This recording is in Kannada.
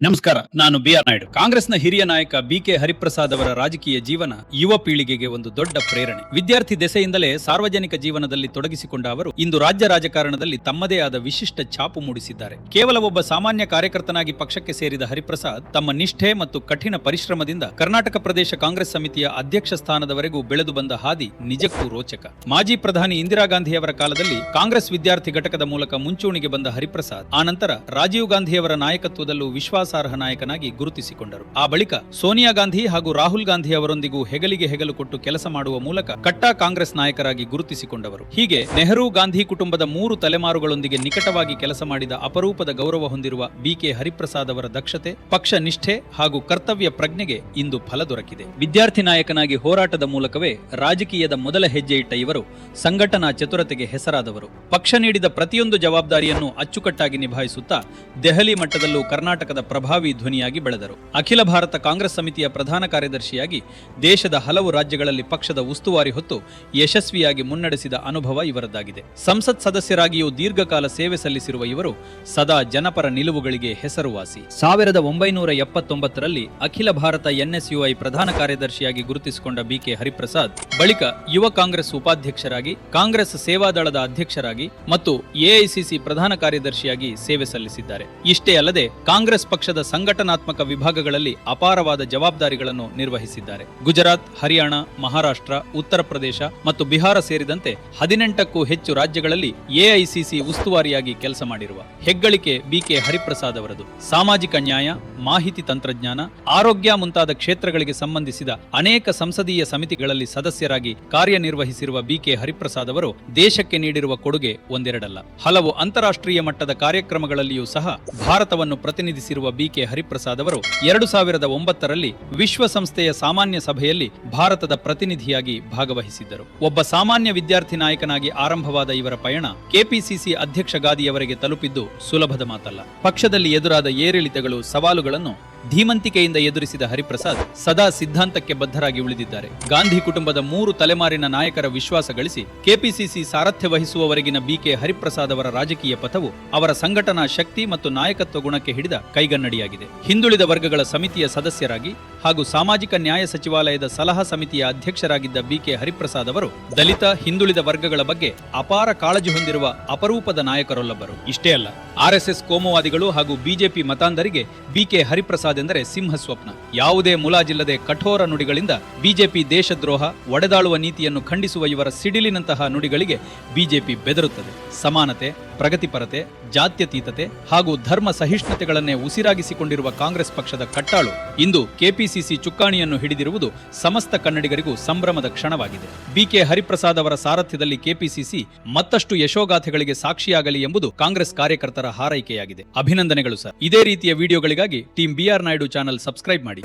ನಮಸ್ಕಾರ, ನಾನು ಬಿ.ಆರ್. ನಾಯ್ಡು. ಕಾಂಗ್ರೆಸ್ನ ಹಿರಿಯ ನಾಯಕ ಬಿ.ಕೆ. ಹರಿಪ್ರಸಾದ್ ಅವರ ರಾಜಕೀಯ ಜೀವನ ಯುವ ಪೀಳಿಗೆಗೆ ಒಂದು ದೊಡ್ಡ ಪ್ರೇರಣೆ. ವಿದ್ಯಾರ್ಥಿ ದೆಸೆಯಿಂದಲೇ ಸಾರ್ವಜನಿಕ ಜೀವನದಲ್ಲಿ ತೊಡಗಿಸಿಕೊಂಡ ಅವರು ಇಂದು ರಾಜ್ಯ ರಾಜಕಾರಣದಲ್ಲಿ ತಮ್ಮದೇ ಆದ ವಿಶಿಷ್ಟ ಛಾಪು ಮೂಡಿಸಿದ್ದಾರೆ. ಕೇವಲ ಒಬ್ಬ ಸಾಮಾನ್ಯ ಕಾರ್ಯಕರ್ತನಾಗಿ ಪಕ್ಷಕ್ಕೆ ಸೇರಿದ ಹರಿಪ್ರಸಾದ್ ತಮ್ಮ ನಿಷ್ಠೆ ಮತ್ತು ಕಠಿಣ ಪರಿಶ್ರಮದಿಂದ ಕರ್ನಾಟಕ ಪ್ರದೇಶ ಕಾಂಗ್ರೆಸ್ ಸಮಿತಿಯ ಅಧ್ಯಕ್ಷ ಸ್ಥಾನದವರೆಗೂ ಬೆಳೆದು ಬಂದ ಹಾದಿ ನಿಜಕ್ಕೂ ರೋಚಕ. ಮಾಜಿ ಪ್ರಧಾನಿ ಇಂದಿರಾ ಗಾಂಧಿಯವರ ಕಾಲದಲ್ಲಿ ಕಾಂಗ್ರೆಸ್ ವಿದ್ಯಾರ್ಥಿ ಘಟಕದ ಮೂಲಕ ಮುಂಚೂಣಿಗೆ ಬಂದ ಹರಿಪ್ರಸಾದ್ ಆನಂತರ ರಾಜೀವ್ ಗಾಂಧಿಯವರ ನಾಯಕತ್ವದಲ್ಲೂ ವಿಶ್ವಾಸಾರ್ಹ ನಾಯಕನಾಗಿ ಗುರುತಿಸಿಕೊಂಡರು. ಆ ಬಳಿಕ ಸೋನಿಯಾ ಗಾಂಧಿ ಹಾಗೂ ರಾಹುಲ್ ಗಾಂಧಿ ಅವರೊಂದಿಗೂ ಹೆಗಲಿಗೆ ಹೆಗಲು ಕೊಟ್ಟು ಕೆಲಸ ಮಾಡುವ ಮೂಲಕ ಕಟ್ಟಾ ಕಾಂಗ್ರೆಸ್ ನಾಯಕರಾಗಿ ಗುರುತಿಸಿಕೊಂಡವರು. ಹೀಗೆ ನೆಹರು ಗಾಂಧಿ ಕುಟುಂಬದ 3 ತಲೆಮಾರುಗಳೊಂದಿಗೆ ನಿಕಟವಾಗಿ ಕೆಲಸ ಮಾಡಿದ ಅಪರೂಪದ ಗೌರವ ಹೊಂದಿರುವ ಬಿ.ಕೆ. ಹರಿಪ್ರಸಾದ್ ಅವರ ದಕ್ಷತೆ, ಪಕ್ಷ ನಿಷ್ಠೆ ಹಾಗೂ ಕರ್ತವ್ಯ ಪ್ರಜ್ಞೆಗೆ ಇಂದು ಫಲ ದೊರಕಿದೆ. ವಿದ್ಯಾರ್ಥಿ ನಾಯಕನಾಗಿ ಹೋರಾಟದ ಮೂಲಕವೇ ರಾಜಕೀಯದ ಮೊದಲ ಹೆಜ್ಜೆ ಇಟ್ಟ ಇವರು ಸಂಘಟನಾ ಚತುರತೆಗೆ ಹೆಸರಾದವರು. ಪಕ್ಷ ನೀಡಿದ ಪ್ರತಿಯೊಂದು ಜವಾಬ್ದಾರಿಯನ್ನು ಅಚ್ಚುಕಟ್ಟಾಗಿ ನಿಭಾಯಿಸುತ್ತಾ ದೆಹಲಿ ಮಟ್ಟದಲ್ಲೂ ಕರ್ನಾಟಕದ ಪ್ರಭಾವಿ ಧ್ವನಿಯಾಗಿ ಬೆಳೆದರು. ಅಖಿಲ ಭಾರತ ಕಾಂಗ್ರೆಸ್ ಸಮಿತಿಯ ಪ್ರಧಾನ ಕಾರ್ಯದರ್ಶಿಯಾಗಿ ದೇಶದ ಹಲವು ರಾಜ್ಯಗಳಲ್ಲಿ ಪಕ್ಷದ ಉಸ್ತುವಾರಿ ಹೊತ್ತು ಯಶಸ್ವಿಯಾಗಿ ಮುನ್ನಡೆಸಿದ ಅನುಭವ ಇವರದ್ದಾಗಿದೆ. ಸಂಸತ್ ಸದಸ್ಯರಾಗಿಯೂ ದೀರ್ಘಕಾಲ ಸೇವೆ ಸಲ್ಲಿಸಿರುವ ಇವರು ಸದಾ ಜನಪರ ನಿಲುವುಗಳಿಗೆ ಹೆಸರುವಾಸಿ. 1979ರಲ್ಲಿ ಅಖಿಲ ಭಾರತ ಎನ್ಎಸ್ಯುಐ ಪ್ರಧಾನ ಕಾರ್ಯದರ್ಶಿಯಾಗಿ ಗುರುತಿಸಿಕೊಂಡ ಬಿ.ಕೆ. ಹರಿಪ್ರಸಾದ್ ಬಳಿಕ ಯುವ ಕಾಂಗ್ರೆಸ್ ಉಪಾಧ್ಯಕ್ಷರಾಗಿ, ಕಾಂಗ್ರೆಸ್ ಸೇವಾದಳದ ಅಧ್ಯಕ್ಷರಾಗಿ ಮತ್ತು ಎಐಸಿಸಿ ಪ್ರಧಾನ ಕಾರ್ಯದರ್ಶಿಯಾಗಿ ಸೇವೆ ಸಲ್ಲಿಸಿದ್ದಾರೆ. ಇಷ್ಟೇ ಅಲ್ಲದೆ ಕಾಂಗ್ರೆಸ್ ಪಕ್ಷದ ಸಂಘಟನಾತ್ಮಕ ವಿಭಾಗಗಳಲ್ಲಿ ಅಪಾರವಾದ ಜವಾಬ್ದಾರಿಗಳನ್ನು ನಿರ್ವಹಿಸಿದ್ದಾರೆ. ಗುಜರಾತ್, ಹರಿಯಾಣ, ಮಹಾರಾಷ್ಟ್ರ, ಉತ್ತರ ಪ್ರದೇಶ ಮತ್ತು ಬಿಹಾರ ಸೇರಿದಂತೆ 18ಕ್ಕೂ ಹೆಚ್ಚು ರಾಜ್ಯಗಳಲ್ಲಿ ಎಐಸಿಸಿ ಉಸ್ತುವಾರಿಯಾಗಿ ಕೆಲಸ ಮಾಡಿರುವ ಹೆಗ್ಗಳಿಕೆ ಬಿ.ಕೆ. ಹರಿಪ್ರಸಾದ್ ಅವರದು. ಸಾಮಾಜಿಕ ನ್ಯಾಯ, ಮಾಹಿತಿ ತಂತ್ರಜ್ಞಾನ, ಆರೋಗ್ಯ ಮುಂತಾದ ಕ್ಷೇತ್ರಗಳಿಗೆ ಸಂಬಂಧಿಸಿದ ಅನೇಕ ಸಂಸದೀಯ ಸಮಿತಿಗಳಲ್ಲಿ ಸದಸ್ಯರಾಗಿ ಕಾರ್ಯನಿರ್ವಹಿಸಿರುವ ಬಿ.ಕೆ. ಹರಿಪ್ರಸಾದ್ ಅವರು ದೇಶಕ್ಕೆ ನೀಡಿರುವ ಕೊಡುಗೆ ಒಂದೆರಡಲ್ಲ. ಹಲವು ಅಂತಾರಾಷ್ಟ್ರೀಯ ಮಟ್ಟದ ಕಾರ್ಯಕ್ರಮಗಳಲ್ಲಿಯೂ ಸಹ ಭಾರತವನ್ನು ಪ್ರತಿನಿಧಿಸಿರುವ ಬಿ.ಕೆ. ಹರಿಪ್ರಸಾದ್ ಅವರು 2009ರಲ್ಲಿ ವಿಶ್ವಸಂಸ್ಥೆಯ ಸಾಮಾನ್ಯ ಸಭೆಯಲ್ಲಿ ಭಾರತದ ಪ್ರತಿನಿಧಿಯಾಗಿ ಭಾಗವಹಿಸಿದ್ದರು. ಒಬ್ಬ ಸಾಮಾನ್ಯ ವಿದ್ಯಾರ್ಥಿ ನಾಯಕನಾಗಿ ಆರಂಭವಾದ ಇವರ ಪಯಣ ಕೆಪಿಸಿಸಿ ಅಧ್ಯಕ್ಷ ಗಾದಿಯವರೆಗೆ ತಲುಪಿದ್ದು ಸುಲಭದ ಮಾತಲ್ಲ. ಪಕ್ಷದಲ್ಲಿ ಎದುರಾದ ಏರಿಳಿತಗಳು, ಸವಾಲುಗಳನ್ನು ಧೀಮಂತಿಕೆಯಿಂದ ಎದುರಿಸಿದ ಹರಿಪ್ರಸಾದ್ ಸದಾ ಸಿದ್ಧಾಂತಕ್ಕೆ ಬದ್ಧರಾಗಿ ಉಳಿದಿದ್ದಾರೆ. ಗಾಂಧಿ ಕುಟುಂಬದ 3 ತಲೆಮಾರಿನ ನಾಯಕರ ವಿಶ್ವಾಸ ಗಳಿಸಿ ಕೆಪಿಸಿಸಿ ಸಾರಥ್ಯ ವಹಿಸುವವರೆಗಿನ ಬಿ.ಕೆ. ಹರಿಪ್ರಸಾದ್ ಅವರ ರಾಜಕೀಯ ಪಥವು ಅವರ ಸಂಘಟನಾ ಶಕ್ತಿ ಮತ್ತು ನಾಯಕತ್ವ ಗುಣಕ್ಕೆ ಹಿಡಿದ ಕೈಗನ್ನಡಿಯಾಗಿದೆ. ಹಿಂದುಳಿದ ವರ್ಗಗಳ ಸಮಿತಿಯ ಸದಸ್ಯರಾಗಿ ಹಾಗೂ ಸಾಮಾಜಿಕ ನ್ಯಾಯ ಸಚಿವಾಲಯದ ಸಲಹಾ ಸಮಿತಿಯ ಅಧ್ಯಕ್ಷರಾಗಿದ್ದ ಬಿ.ಕೆ. ಹರಿಪ್ರಸಾದ್ ಅವರು ದಲಿತ, ಹಿಂದುಳಿದ ವರ್ಗಗಳ ಬಗ್ಗೆ ಅಪಾರ ಕಾಳಜಿ ಹೊಂದಿರುವ ಅಪರೂಪದ ನಾಯಕರೊಲ್ಲೊಬ್ಬರು. ಇಷ್ಟೇ ಅಲ್ಲ, ಆರ್ಎಸ್ಎಸ್ ಕೋಮುವಾದಿಗಳು ಹಾಗೂ ಬಿಜೆಪಿ ಮತಾಂಧರಿಗೆ ಬಿ.ಕೆ. ಹರಿಪ್ರಸಾದ್ ಎಂದರೆ ಸಿಂಹ ಸ್ವಪ್ನ. ಯಾವುದೇ ಮುಲಾಜಿಲ್ಲದೆ ಕಠೋರ ನುಡಿಗಳಿಂದ ಬಿಜೆಪಿ ದೇಶದ್ರೋಹ, ಒಡೆದಾಳುವ ನೀತಿಯನ್ನು ಖಂಡಿಸುವ ಇವರ ಸಿಡಿಲಿನಂತಹ ನುಡಿಗಳಿಗೆ ಬಿಜೆಪಿ ಬೆದರುತ್ತದೆ. ಸಮಾನತೆ, ಪ್ರಗತಿಪರತೆ, ಜಾತ್ಯತೀತತೆ ಹಾಗೂ ಧರ್ಮ ಸಹಿಷ್ಣುತೆಗಳನ್ನೇ ಉಸಿರಾಗಿಸಿಕೊಂಡಿರುವ ಕಾಂಗ್ರೆಸ್ ಪಕ್ಷದ ಕಟ್ಟಾಳು ಇಂದು ಕೆಪಿಸಿಸಿ ಚುಕ್ಕಾಣಿಯನ್ನು ಹಿಡಿದಿರುವುದು ಸಮಸ್ತ ಕನ್ನಡಿಗರಿಗೂ ಸಂಭ್ರಮದ ಕ್ಷಣವಾಗಿದೆ. ಬಿ.ಕೆ. ಹರಿಪ್ರಸಾದ್ ಅವರ ಸಾರಥ್ಯದಲ್ಲಿ ಕೆಪಿಸಿಸಿ ಮತ್ತಷ್ಟು ಯಶೋಗಾಥೆಗಳಿಗೆ ಸಾಕ್ಷಿಯಾಗಲಿ ಎಂಬುದು ಕಾಂಗ್ರೆಸ್ ಕಾರ್ಯಕರ್ತರ ಹಾರೈಕೆಯಾಗಿದೆ. ಅಭಿನಂದನೆಗಳು ಸರ್. ಇದೇ ರೀತಿಯ ವಿಡಿಯೋಗಳಿಗಾಗಿ team B R. Naidu channel subscribe ಮಾಡಿ.